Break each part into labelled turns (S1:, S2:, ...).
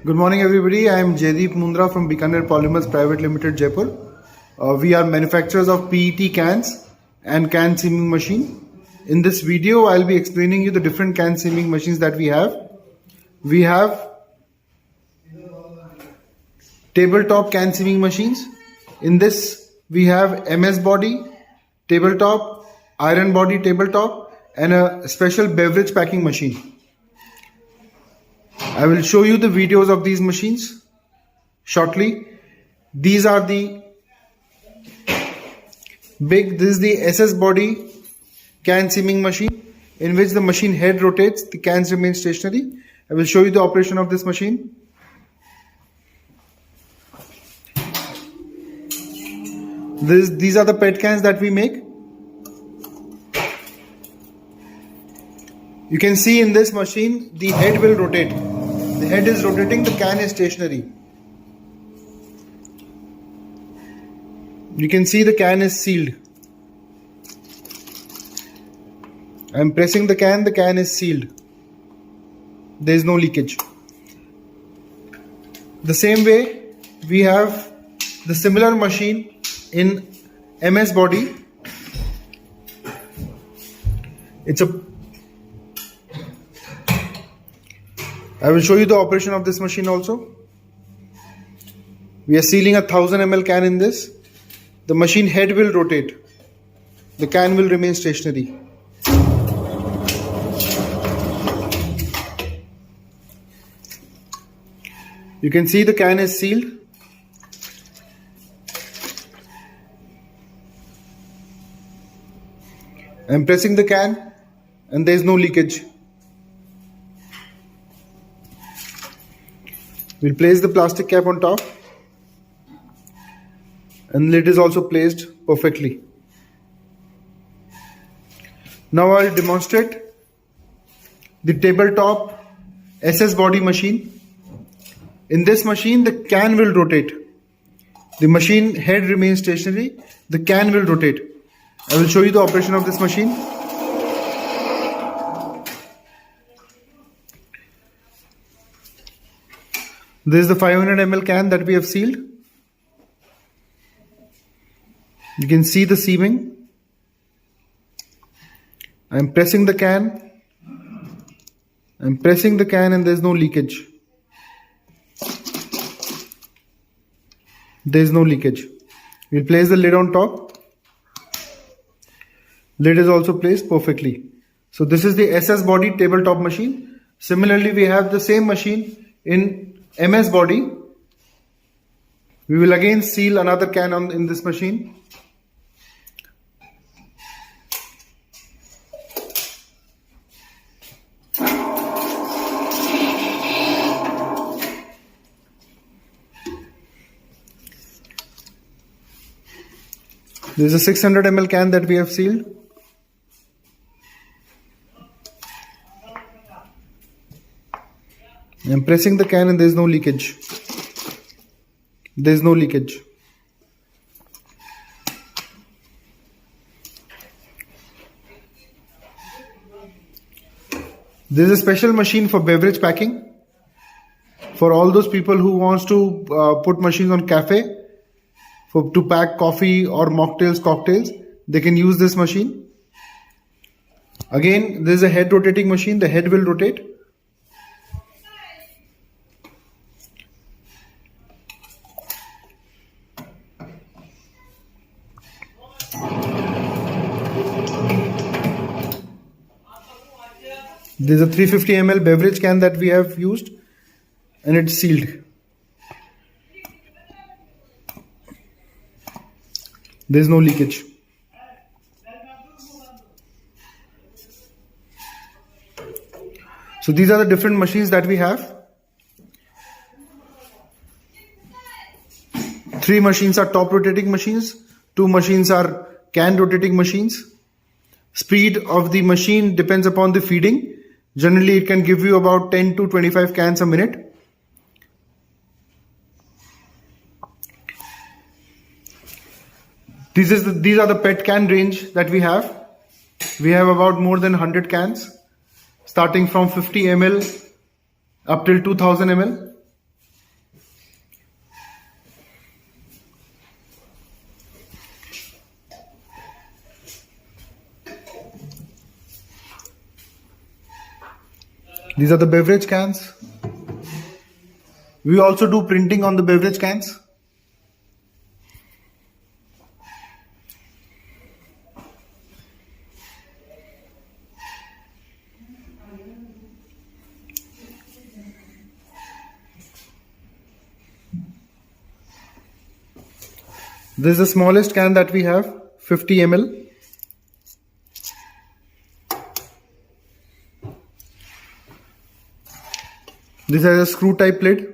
S1: Good morning, everybody. I am Jaideep Mundra from Bikaner Polymers Private Limited, Jaipur. We are manufacturers of PET cans and can seaming machine. In this video, I'll be explaining you the different can seaming machines that we have. We have tabletop can seaming machines. In this, we have MS body, tabletop, iron body tabletop, and a special beverage packing machine. I will show you the videos of these machines shortly. These are the this is the SS body can seaming machine, in which the machine head rotates, the cans remain stationary. I will show you the operation of this machine. These are the PET cans that we make. You can see in this machine the head will rotate. The head is rotating, the can is stationary. You can see the can is sealed. I am pressing the can is sealed. There is no leakage. The same way, we have the similar machine in MS body. I will show you the operation of this machine also. We are sealing a 1000 ml can in this. The machine head will rotate. The can will remain stationary. You can see the can is sealed. I am pressing the can and there is no leakage. We'll place the plastic cap on top, and lid is also placed perfectly. Now I'll demonstrate the tabletop SS body machine. In this machine, the can will rotate. The machine head remains stationary. The can will rotate. I will show you the operation of this machine. This is the 500 ml can that we have sealed. You can see the seaming. I am pressing the can. I am pressing the can and there is no leakage. There is no leakage. We'll place the lid on top. Lid is also placed perfectly. So this is the SS body tabletop machine. Similarly, we have the same machine in MS body. We will again seal another can in this machine. This is a 600 ml can that we have sealed. I am pressing the can and there is no leakage. There is no leakage. This is a special machine for beverage packing. For all those people who wants to put machines on cafe to pack coffee or mocktails, cocktails, they can use this machine. Again, this is a head rotating machine. The head will rotate. This is a 350 ml beverage can that we have used, and it's sealed. There is no leakage. So these are the different machines that we have. 3 machines are top rotating machines. 2 machines are can rotating machines. Speed of the machine depends upon the feeding. Generally, it can give you about 10 to 25 cans a minute. These are the PET can range that we have. We have about more than 100 cans, starting from 50 ml up till 2000 ml. These are the beverage cans. We also do printing on the beverage cans. This is the smallest can that we have, 50 ml. This has a screw type lid.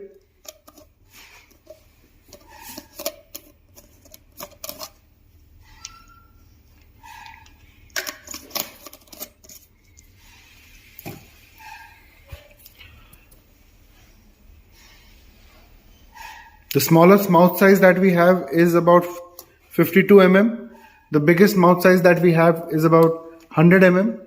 S1: The smallest mouth size that we have is about 52 mm. The biggest mouth size that we have is about 100 mm.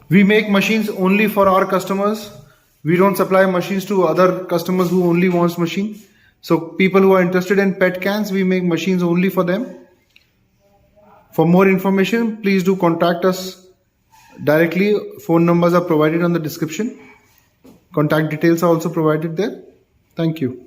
S1: We make machines only for our customers. We don't supply machines to other customers who only wants machine. So people who are interested in PET cans, we make machines only for them. For more information, please do contact us directly. Phone numbers are provided on the description. Contact details are also provided there. Thank you.